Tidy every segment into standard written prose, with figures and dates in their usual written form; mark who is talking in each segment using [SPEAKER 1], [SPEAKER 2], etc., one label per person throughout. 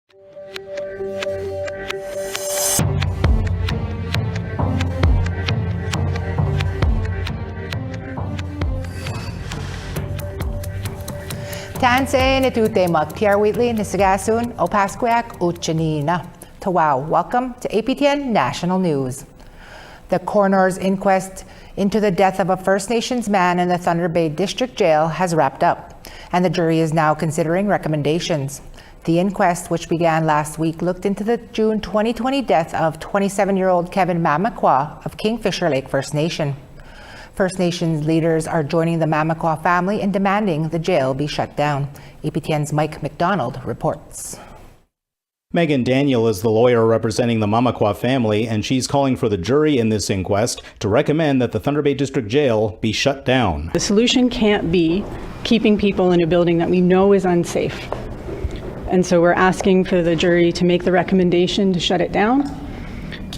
[SPEAKER 1] Tanse netute magpiar Wheatley nisagasun o Pasquiac Uchanina. Tawau, welcome to APTN National News. The coroner's inquest into the death of a First Nations man in the Thunder Bay District Jail has wrapped up, and the jury is now considering recommendations. The inquest, which began last week, looked into the June 2020 death of 27-year-old Kevin Mamakwa of Kingfisher Lake First Nation. First Nations leaders are joining the Mamakwa family in demanding the jail be shut down. APTN's Mike McDonald reports.
[SPEAKER 2] Megan Daniel is the lawyer representing the Mamakwa family, and she's calling for the jury in this inquest to recommend that the Thunder Bay District Jail be shut down.
[SPEAKER 3] The solution can't be keeping people in a building that we know is unsafe. And so we're asking for the jury to make the recommendation to shut it down,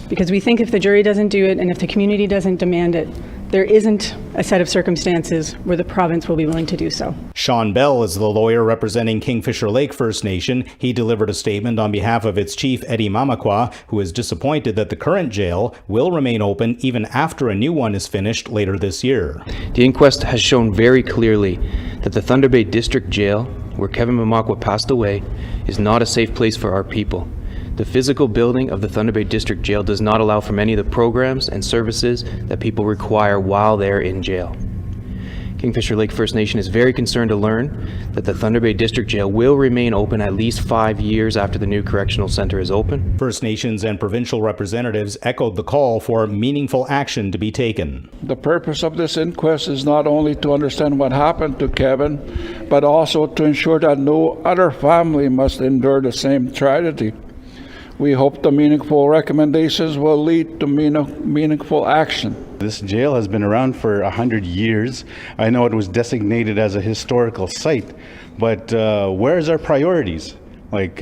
[SPEAKER 3] because we think if the jury doesn't do it and if the community doesn't demand it, there isn't a set of circumstances where the province will be willing to do so.
[SPEAKER 2] Sean Bell is the lawyer representing Kingfisher Lake First Nation. He delivered a statement on behalf of its chief, Eddie Mamakwa, who is disappointed that the current jail will remain open even after a new one is finished later this year.
[SPEAKER 4] The inquest has shown very clearly that the Thunder Bay District Jail, where Kevin Mamakwa passed away, is not a safe place for our people. The physical building of the Thunder Bay District Jail does not allow for many of the programs and services that people require while they're in jail. Kingfisher Lake First Nation is very concerned to learn that the Thunder Bay District Jail will remain open at least 5 years after the new correctional center is open.
[SPEAKER 2] First Nations and provincial representatives echoed the call for meaningful action to be taken.
[SPEAKER 5] The purpose of this inquest is not only to understand what happened to Kevin, but also to ensure that no other family must endure the same tragedy. We hope the meaningful recommendations will lead to meaningful action.
[SPEAKER 6] This jail has been around for 100 years. I know it was designated as a historical site, but where's our priorities? Like,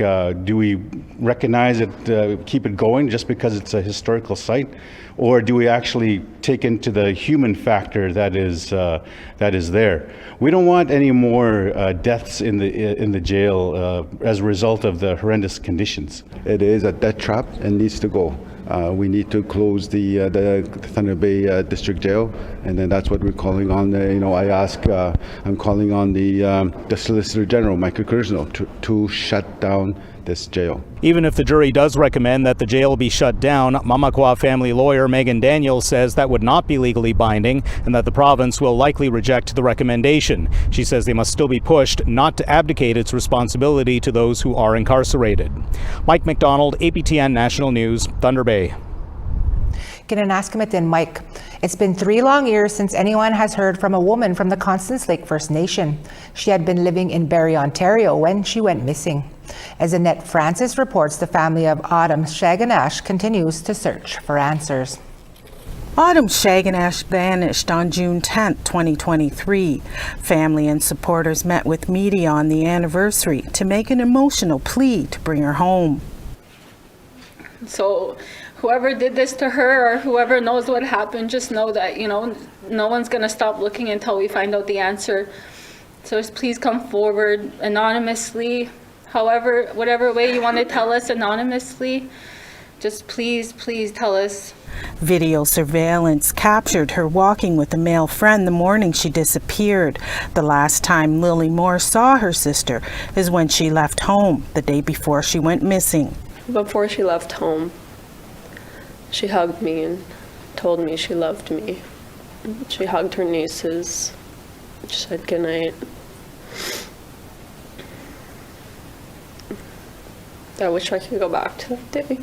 [SPEAKER 6] do we recognize it, keep it going just because it's a historical site? Or do we actually take into the human factor that is there? We don't want any more deaths in the jail as a result of the horrendous conditions.
[SPEAKER 7] It is a death trap and needs to go. We need to close the Thunder Bay District Jail, and then that's what we're calling on. I'm calling on the Solicitor General, Michael Kirsnell, to shut down this jail.
[SPEAKER 2] Even if the jury does recommend that the jail be shut down, Mamakwa family lawyer Megan Daniel says that would not be legally binding and that the province will likely reject the recommendation. She says they must still be pushed not to abdicate its responsibility to those who are incarcerated. Mike McDonald, APTN National News, Thunder Bay.
[SPEAKER 1] Mike. It's been 3 long years since anyone has heard from a woman from the Constance Lake First Nation. She had been living in Barrie, Ontario when she went missing. As Annette Francis reports, the family of Autumn Shaganash continues to search for answers.
[SPEAKER 8] Autumn Shaganash vanished on June 10, 2023. Family and supporters met with media on the anniversary to make an emotional plea to bring her home.
[SPEAKER 9] So whoever did this to her or whoever knows what happened, just know that, no one's going to stop looking until we find out the answer. So just please come forward anonymously, whatever way you want to tell us anonymously. Just please tell us.
[SPEAKER 8] Video surveillance captured her walking with a male friend the morning she disappeared. The last time Lily Moore saw her sister is when she left home the day before she went missing.
[SPEAKER 10] Before she left home, she hugged me and told me she loved me. She hugged her nieces. She said goodnight. I wish I could go back to that day.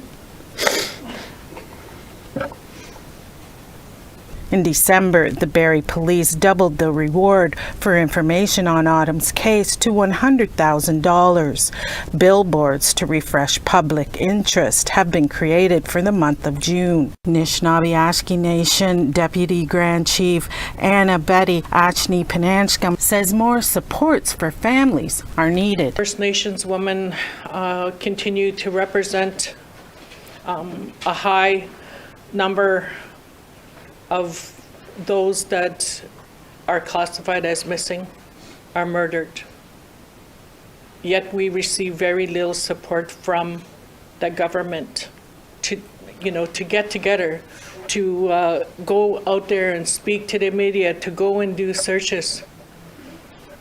[SPEAKER 8] In December, the Barrie Police doubled the reward for information on Autumn's case to $100,000. Billboards to refresh public interest have been created for the month of June. Anishinaabe Nation Deputy Grand Chief Anna Betty Achni Pananchkam says more supports for families are needed.
[SPEAKER 11] First Nations women continue to represent a high number of those that are classified as missing, are murdered. yet we receive very little support from the government to, to get together, to go out there and speak to the media, to go and do searches.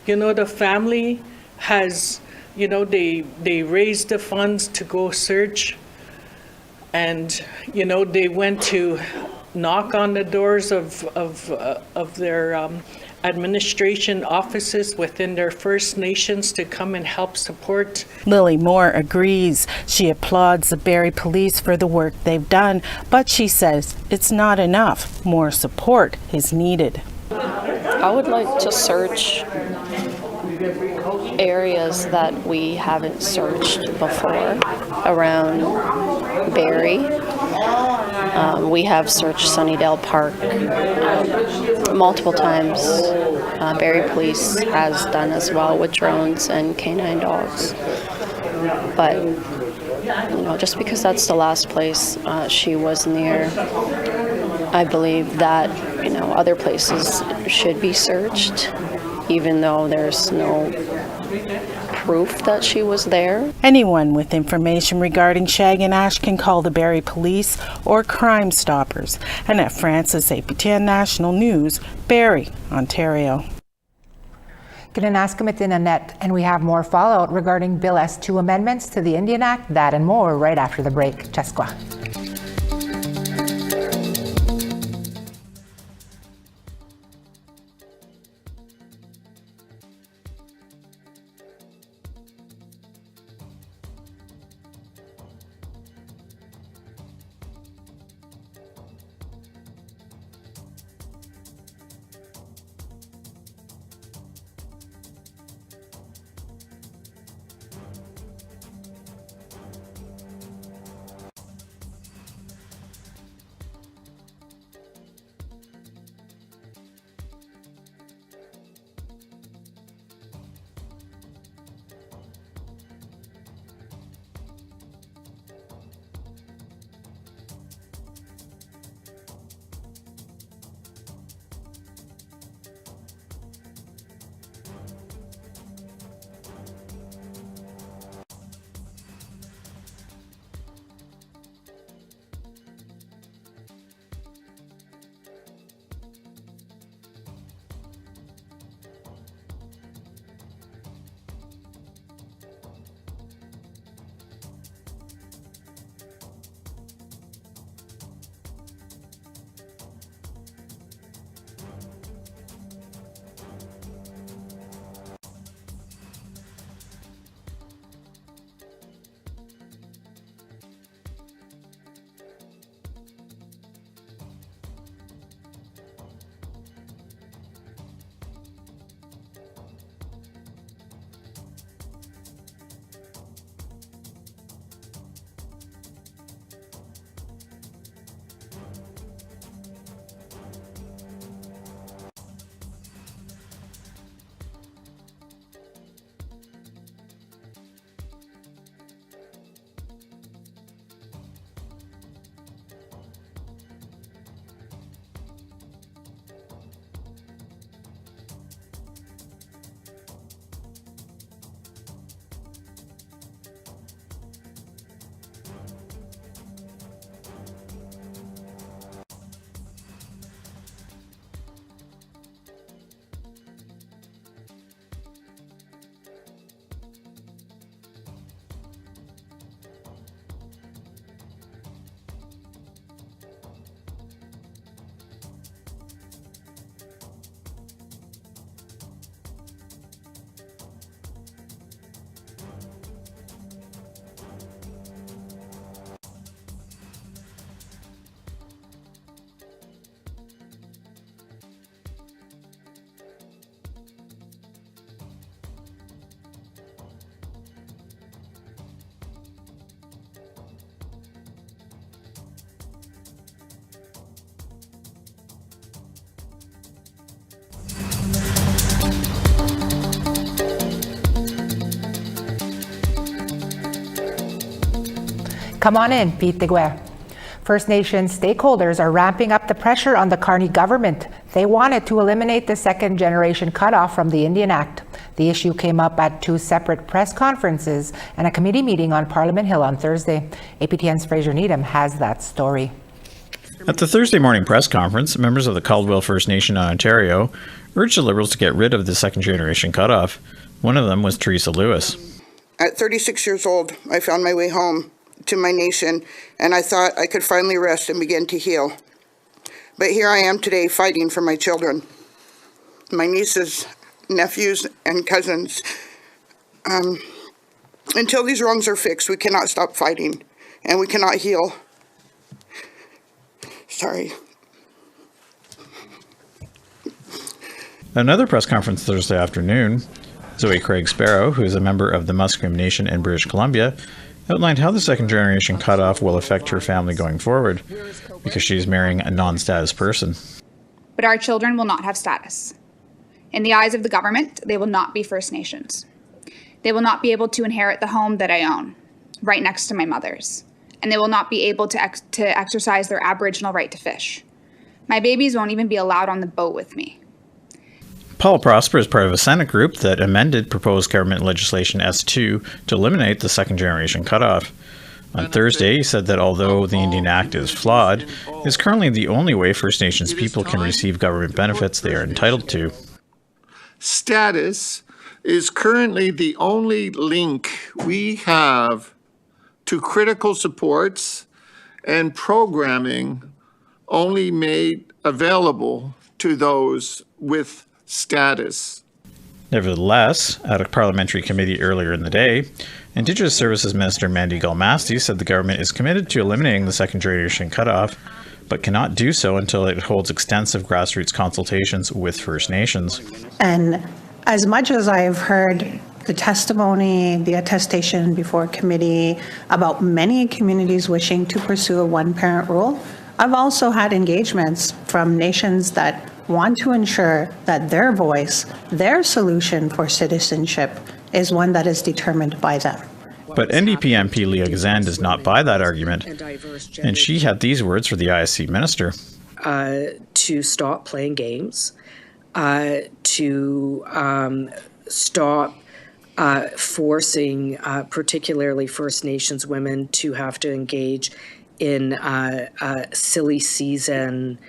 [SPEAKER 11] The family has, they raised the funds to go search, and, they went to knock on the doors of their administration offices within their First Nations to come and help support.
[SPEAKER 8] Lily Moore agrees. She applauds the Barrie Police for the work they've done, but she says it's not enough. More support is needed.
[SPEAKER 10] I would like to search areas that we haven't searched before around Barrie. We have searched Sunnydale Park multiple times. Barrie Police has done as well with drones and canine dogs. But, just because that's the last place she was near, I believe that, other places should be searched, even though there's no proof that she was there.
[SPEAKER 8] Anyone with information regarding Shaganash can call the Barrie Police or Crime Stoppers. Annette Francis, APTN National News, Barrie, Ontario.
[SPEAKER 1] Kinanaskam in Annette, and we have more fallout regarding Bill S2 amendments to the Indian Act, that and more right after the break. Cheskwa. Come on in, Pete de Guerre. First Nations stakeholders are ramping up the pressure on the Carney government. They wanted to eliminate the second generation cutoff from the Indian Act. The issue came up at 2 separate press conferences and a committee meeting on Parliament Hill on Thursday. APTN's Fraser Needham has that story.
[SPEAKER 12] At the Thursday morning press conference, members of the Caldwell First Nation in Ontario urged the Liberals to get rid of the second generation cutoff. One of them was Teresa Lewis.
[SPEAKER 13] At 36 years old, I found my way home to my nation, and I thought I could finally rest and begin to heal. But here I am today fighting for my children, my nieces, nephews, and cousins. Until these wrongs are fixed, we cannot stop fighting, and we cannot heal. Sorry.
[SPEAKER 12] At another press conference Thursday afternoon, Zoe Craig Sparrow, who is a member of the Musqueam Nation in British Columbia, outlined how the second generation cutoff will affect her family going forward, because she is marrying a non-status person.
[SPEAKER 14] But our children will not have status. In the eyes of the government, they will not be First Nations. They will not be able to inherit the home that I own, right next to my mother's. And they will not be able to exercise their Aboriginal right to fish. My babies won't even be allowed on the boat with me.
[SPEAKER 12] Paul Prosper is part of a Senate group that amended proposed government legislation S2 to eliminate the second generation cutoff. On Thursday, he said that although the Indian Act is flawed, it is currently the only way First Nations people can receive government benefits they are entitled to.
[SPEAKER 15] Status is currently the only link we have to critical supports and programming only made available to those with status.
[SPEAKER 12] Nevertheless, at a parliamentary committee earlier in the day, Indigenous Services Minister Mandy Galmasti said the government is committed to eliminating the second generation cutoff, but cannot do so until it holds extensive grassroots consultations with First Nations.
[SPEAKER 16] And as much as I've heard the testimony, the attestation before committee about many communities wishing to pursue a one-parent rule, I've also had engagements from nations that want to ensure that their voice, their solution for citizenship is one that is determined by them.
[SPEAKER 12] But NDP MP Leah Gazan does not buy that argument, and she had these words for the ISC minister.
[SPEAKER 17] To stop playing games, to stop forcing particularly First Nations women to have to engage in silly season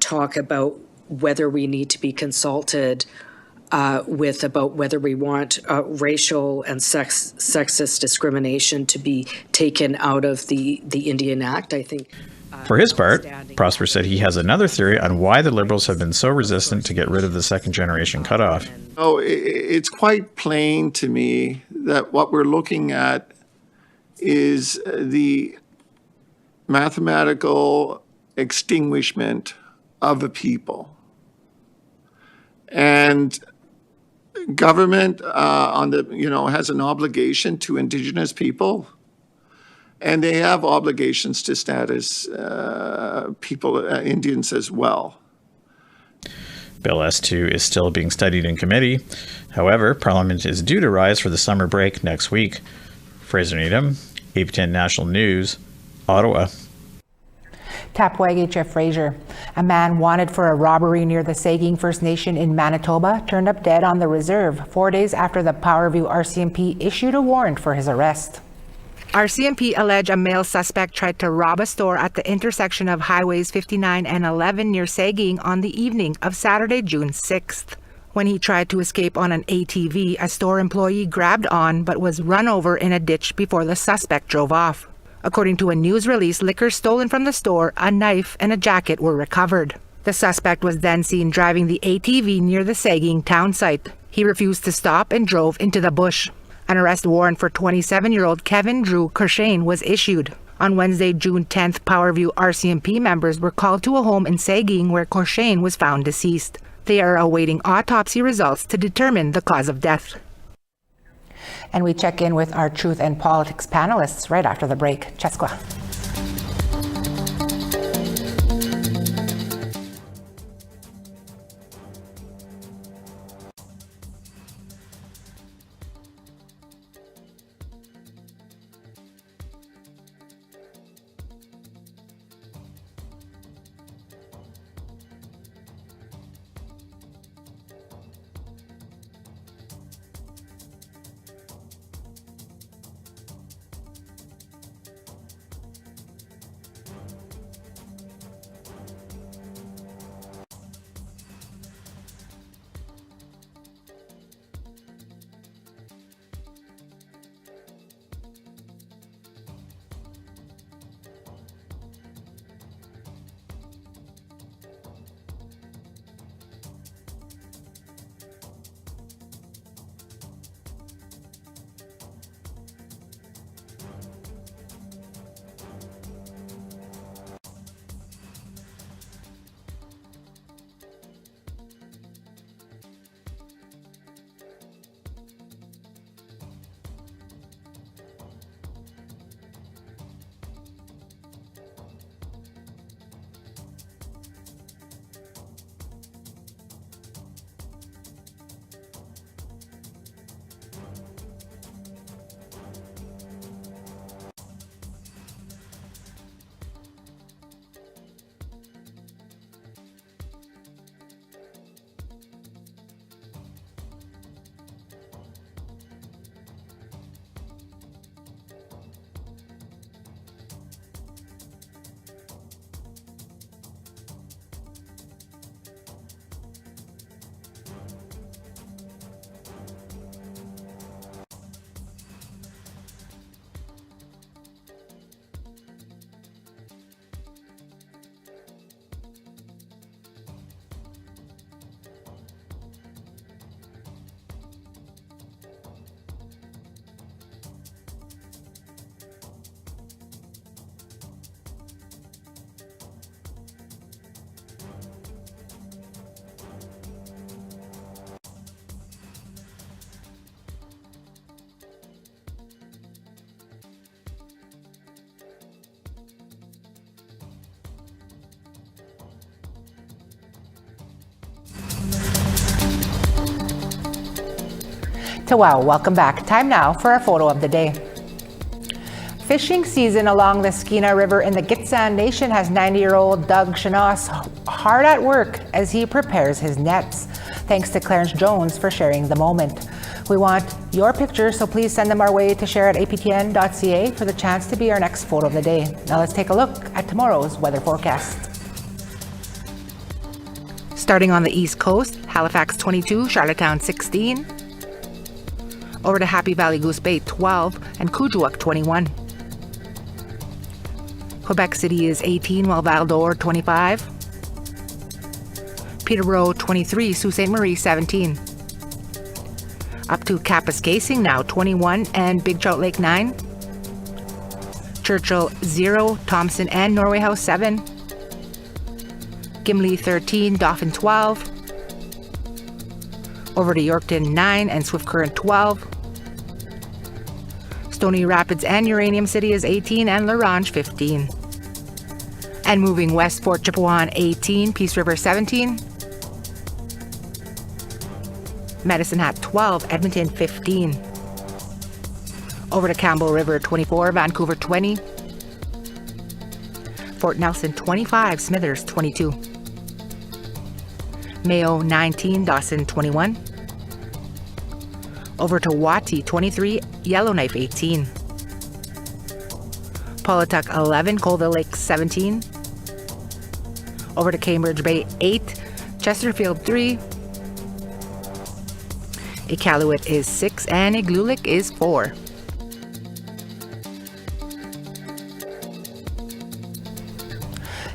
[SPEAKER 17] talk about whether we need to be consulted with about whether we want racial and sexist discrimination to be taken out of the Indian Act, I think.
[SPEAKER 12] For his part, Prosper said he has another theory on why the Liberals have been so resistant to get rid of the second generation cutoff.
[SPEAKER 15] Oh, it's quite plain to me that what we're looking at is the mathematical extinguishment of a people. And government has an obligation to Indigenous people, and they have obligations to status people, Indians as well.
[SPEAKER 12] Bill S2 is still being studied in committee. However, Parliament is due to rise for the summer break next week. Fraser Needham, APTN National News, Ottawa.
[SPEAKER 1] Tapwag Chef Fraser. A man wanted for a robbery near the Saging First Nation in Manitoba turned up dead on the reserve 4 days after the Powerview RCMP issued a warrant for his arrest. RCMP allege a male suspect tried to rob a store at the intersection of Highways 59 and 11 near Saging on the evening of Saturday, June 6th. When he tried to escape on an ATV, a store employee grabbed on but was run over in a ditch before the suspect drove off. According to a news release, liquor stolen from the store, a knife, and a jacket were recovered. The suspect was then seen driving the ATV near the Saging town site. He refused to stop and drove into the bush. An arrest warrant for 27-year-old Kevin Drew Kershane was issued. On Wednesday, June 10th, Powerview RCMP members were called to a home in Saging where Kershane was found deceased. They are awaiting autopsy results to determine the cause of death. And we check in with our Truth and Politics panelists right after the break. Cheskwa. Wow, welcome back. Time now for our photo of the day. Fishing season along the Skeena River in the Gitxsan Nation has 90-year-old Doug Shaganash hard at work as he prepares his nets. Thanks to Clarence Jones for sharing the moment. We want your pictures, so please send them our way to share at aptn.ca for the chance to be our next photo of the day. Now let's take a look at tomorrow's weather forecast. Starting on the East Coast, Halifax 22, Charlottetown 16. Over to Happy Valley Goose Bay 12 and Kuujjuaq 21. Quebec City is 18, while Val-d'Or 25. Peterborough 23, Sault Ste. Marie 17. Up to Kapuskasing now 21 and Big Trout Lake 9. Churchill 0, Thompson and Norway House 7. Gimli 13, Dauphin 12. Over to Yorkton 9 and Swift Current 12. Stony Rapids and Uranium City is 18 and La Ronge 15. And moving west, Fort Chipewyan 18, Peace River 17. Medicine Hat 12, Edmonton 15. Over to Campbell River 24, Vancouver 20. Fort Nelson 25, Smithers 22. Mayo 19, Dawson 21. Over to Wati 23, Yellowknife 18. Pawatuck 11, Colville Lake 17. Over to Cambridge Bay 8, Chesterfield 3. Iqaluit is 6 and Igloolik is 4.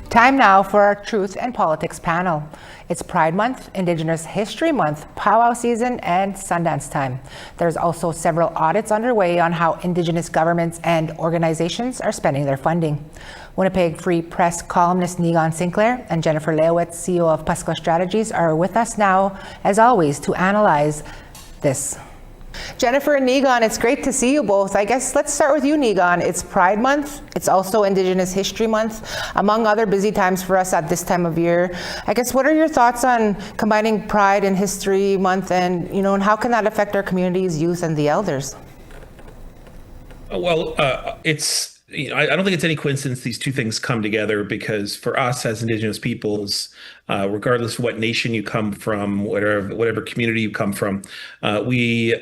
[SPEAKER 1] Time now for our Truth and Politics panel. It's Pride Month, Indigenous History Month, powwow season, and Sundance time. There's also several audits underway on how Indigenous governments and organizations are spending their funding. Winnipeg Free Press columnist Neegon Sinclair and Jennifer Leowitz, CEO of Pasqua Strategies, are with us now, as always, to analyze this. Jennifer and Neegon, it's great to see you both. I guess let's start with you, Neegon. It's Pride Month. It's also Indigenous History Month, among other busy times for us at this time of year. I guess what are your thoughts on combining Pride and History Month, and and how can that affect our community's youth and the elders?
[SPEAKER 18] Well, I don't think it's any coincidence these two things come together, because for us as Indigenous peoples, regardless of what nation you come from, whatever community you come from, the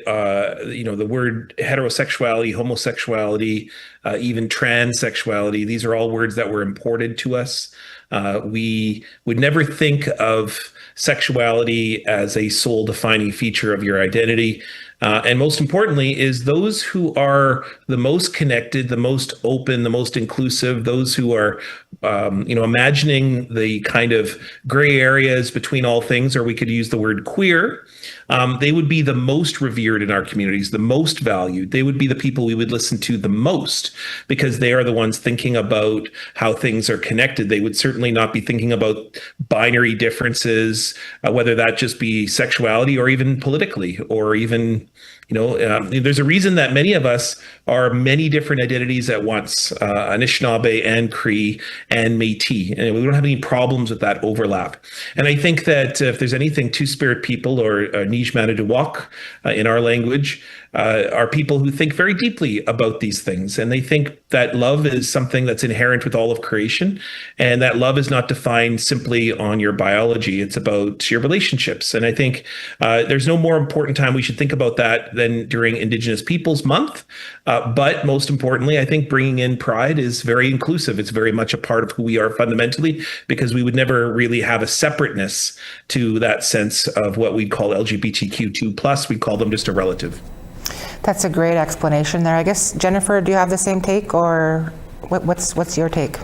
[SPEAKER 18] word heterosexuality, homosexuality, even transsexuality, these are all words that were imported to us. We would never think of sexuality as a sole defining feature of your identity. And most importantly is those who are the most connected, the most open, the most inclusive, those who are, imagining the kind of gray areas between all things, or we could use the word queer. They would be the most revered in our communities, the most valued. They would be the people we would listen to the most, because they are the ones thinking about how things are connected. They would certainly not be thinking about binary differences, whether that just be sexuality or even politically, or even there's a reason that many of us are many different identities at once, Anishinaabe and Cree and Métis, and we don't have any problems with that overlap. And I think that if there's anything, Two-Spirit people, or Nij Manitowoc in our language, are people who think very deeply about these things, and they think that love is something that's inherent with all of creation, and that love is not defined simply on your biology. It's about your relationships. And I think there's no more important time we should think about that than during Indigenous Peoples Month. But most importantly, I think bringing in Pride is very inclusive. It's very much a part of who we are fundamentally, because we would never really have a separateness to that sense of what we'd call LGBTQ2+. We call them just a relative.
[SPEAKER 1] That's a great explanation there. I guess, Jennifer, do you have the same take, or what's your take?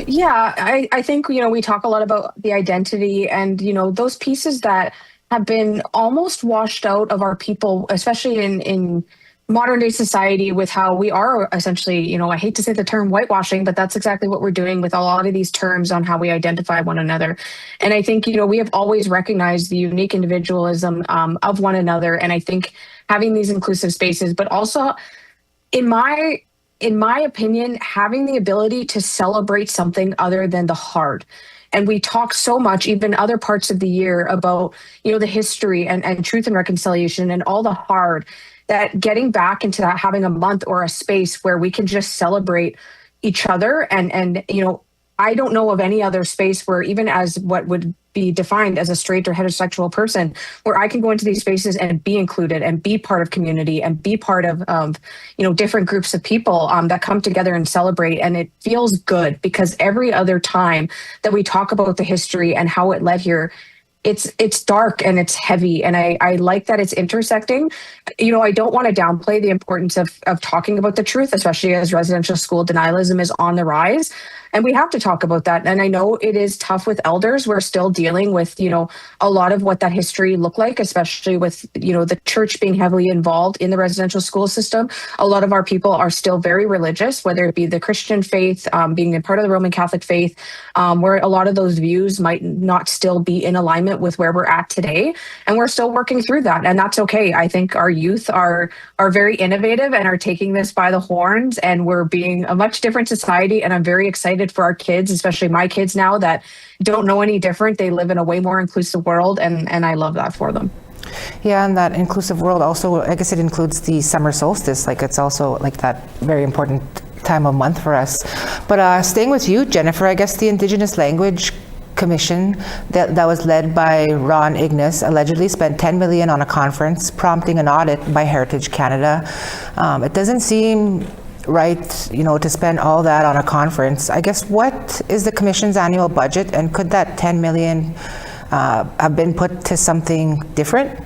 [SPEAKER 19] Yeah, I think, we talk a lot about the identity and, those pieces that have been almost washed out of our people, especially in modern day society, with how we are essentially, I hate to say the term whitewashing, but that's exactly what we're doing with a lot of these terms on how we identify one another. And I think, we have always recognized the unique individualism of one another. And I think having these inclusive spaces, but also in my opinion, having the ability to celebrate something other than the hard. And we talk so much, even other parts of the year, about, the history and truth and reconciliation and all the hard, that getting back into that, having a month or a space where we can just celebrate each other. And I don't know of any other space where, even as what would be defined as a straight or heterosexual person, where I can go into these spaces and be included and be part of community and be part of different groups of people that come together and celebrate. And it feels good, because every other time that we talk about the history and how it led here, it's dark and it's heavy. And I like that it's intersecting. I don't want to downplay the importance of talking about the truth, especially as residential school denialism is on the rise. And we have to talk about that. And I know it is tough with elders. We're still dealing with, a lot of what that history looked like, especially with, the church being heavily involved in the residential school system. A lot of our people are still very religious, whether it be the Christian faith, being a part of the Roman Catholic faith, where a lot of those views might not still be in alignment with where we're at today. And we're still working through that. And that's okay. I think our youth are very innovative and are taking this by the horns, and we're being a much different society. And I'm very excited for our kids, especially my kids now, that don't know any different. They live in a way more inclusive world, and I love that for them.
[SPEAKER 1] Yeah, and that inclusive world also, I guess it includes the summer solstice. Like, it's also like that very important time of month for us. But staying with you, Jennifer, I guess the Indigenous Language Commission that was led by Ron Ignace allegedly spent $10 million on a conference, prompting an audit by Heritage Canada. It doesn't seem right, to spend all that on a conference. I guess, what is the Commission's annual budget, and could that $10 million have been put to something different?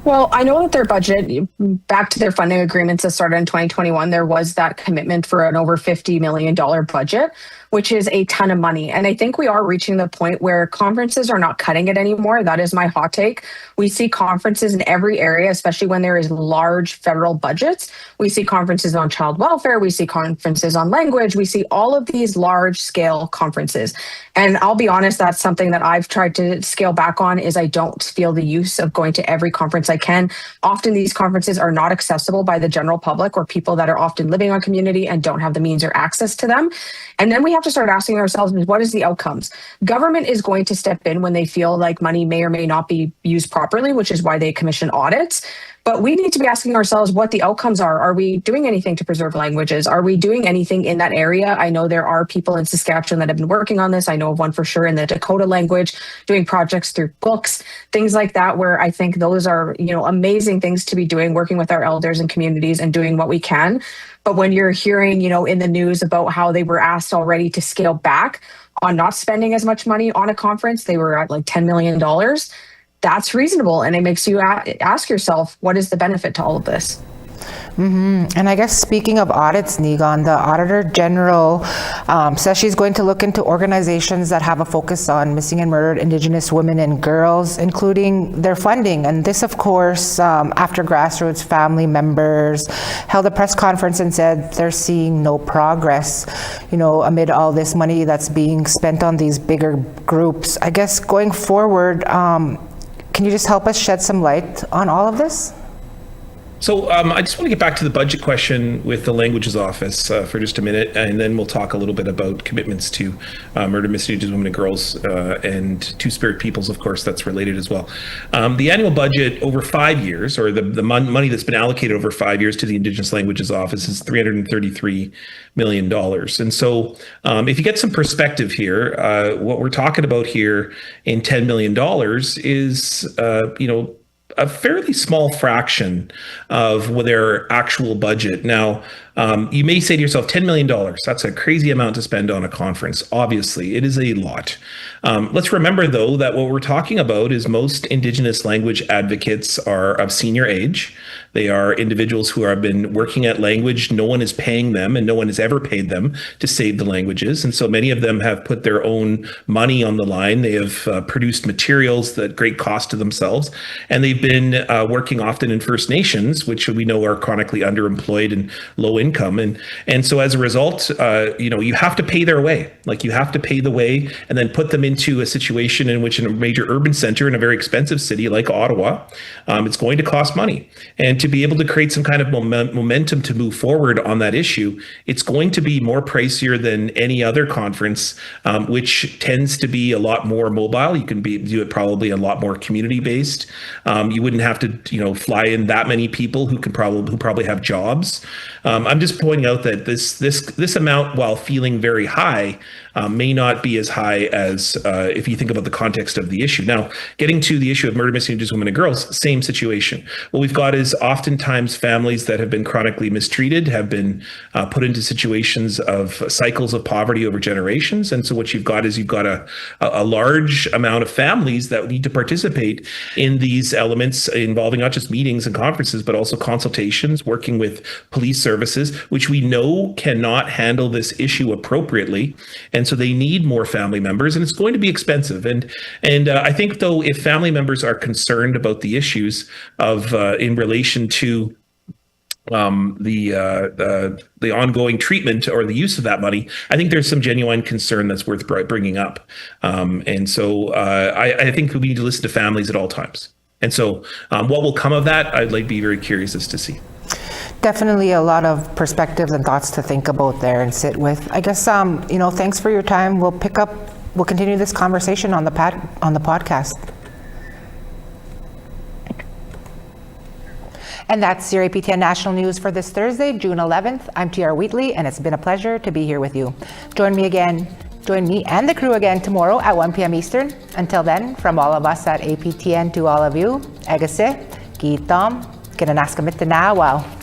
[SPEAKER 19] Well, I know that their budget, back to their funding agreements that started in 2021, there was that commitment for an over $50 million budget, which is a ton of money. And I think we are reaching the point where conferences are not cutting it anymore. That is my hot take. We see conferences in every area, especially when there is large federal budgets. We see conferences on child welfare. We see conferences on language. We see all of these large scale conferences. And I'll be honest, that's something that I've tried to scale back on, is I don't feel the use of going to every conference I can. Often these conferences are not accessible by the general public, or people that are often living on community and don't have the means or access to them. And then we have to start asking ourselves, what is the outcomes? Government is going to step in when they feel like money may or may not be used properly, which is why they commission audits. But we need to be asking ourselves what the outcomes are. Are we doing anything to preserve languages? Are we doing anything in that area? I know there are people in Saskatchewan that have been working on this. I know of one for sure in the Dakota language, doing projects through books, things like that, where I think those are, amazing things to be doing, working with our elders and communities and doing what we can. But when you're hearing, in the news about how they were asked already to scale back on not spending as much money on a conference, they were at like $10 million. That's reasonable. And it makes you ask yourself, what is the benefit to all of this?
[SPEAKER 1] Mm-hmm. And I guess, speaking of audits, Nigon, the Auditor General says she's going to look into organizations that have a focus on missing and murdered Indigenous women and girls, including their funding. And this, of course, after Grassroots family members held a press conference and said they're seeing no progress, amid all this money that's being spent on these bigger groups. I guess, going forward, can you just help us shed some light on all of this?
[SPEAKER 18] So I just want to get back to the budget question with the Languages Office for just a minute, and then we'll talk a little bit about commitments to murder, missing Indigenous women and girls, and Two-Spirit peoples, of course, that's related as well. The annual budget over 5 years, or the money that's been allocated over 5 years to the Indigenous Languages Office, is $333 million. And so if you get some perspective here, what we're talking about here in $10 million is, a fairly small fraction of their actual budget. Now, you may say to yourself, $10 million, that's a crazy amount to spend on a conference. Obviously, it is a lot. Let's remember, though, that what we're talking about is most Indigenous language advocates are of senior age. They are individuals who have been working at language. No one is paying them, and no one has ever paid them to save the languages. And so many of them have put their own money on the line. They have produced materials at great cost to themselves. And they've been working often in First Nations, which we know are chronically underemployed and low income. And so as a result, you have to pay their way. Like, you have to pay the way and then put them into a situation in which, in a major urban center in a very expensive city like Ottawa, it's going to cost money. And to be able to create some kind of momentum to move forward on that issue, it's going to be more pricier than any other conference, which tends to be a lot more mobile. You can do it probably a lot more community based. You wouldn't have to, fly in that many people who probably have jobs. I'm just pointing out that this amount, while feeling very high, may not be as high as if you think about the context of the issue. Now, getting to the issue of murder, missing, Indigenous women and girls, same situation. What we've got is oftentimes families that have been chronically mistreated, have been put into situations of cycles of poverty over generations. And so what you've got is a large amount of families that need to participate in these elements involving not just meetings and conferences, but also consultations, working with police services, which we know cannot handle this issue appropriately. And so they need more family members, and it's going to be expensive. And I think, though, if family members are concerned about the issues of in relation to the ongoing treatment or the use of that money, I think there's some genuine concern that's worth bringing up. And so I think we need to listen to families at all times. And so what will come of that, I'd be very curious as to see.
[SPEAKER 1] Definitely a lot of perspectives and thoughts to think about there and sit with. I guess, thanks for your time. We'll continue this conversation on the podcast. And that's your APTN National News for this Thursday, June 11th. I'm TR Wheatley, and it's been a pleasure to be here with you. Join me and the crew again tomorrow at 1 p.m. Eastern. Until then, from all of us at APTN to all of you, Egase, Gitom, Kinanaskamitanawaw.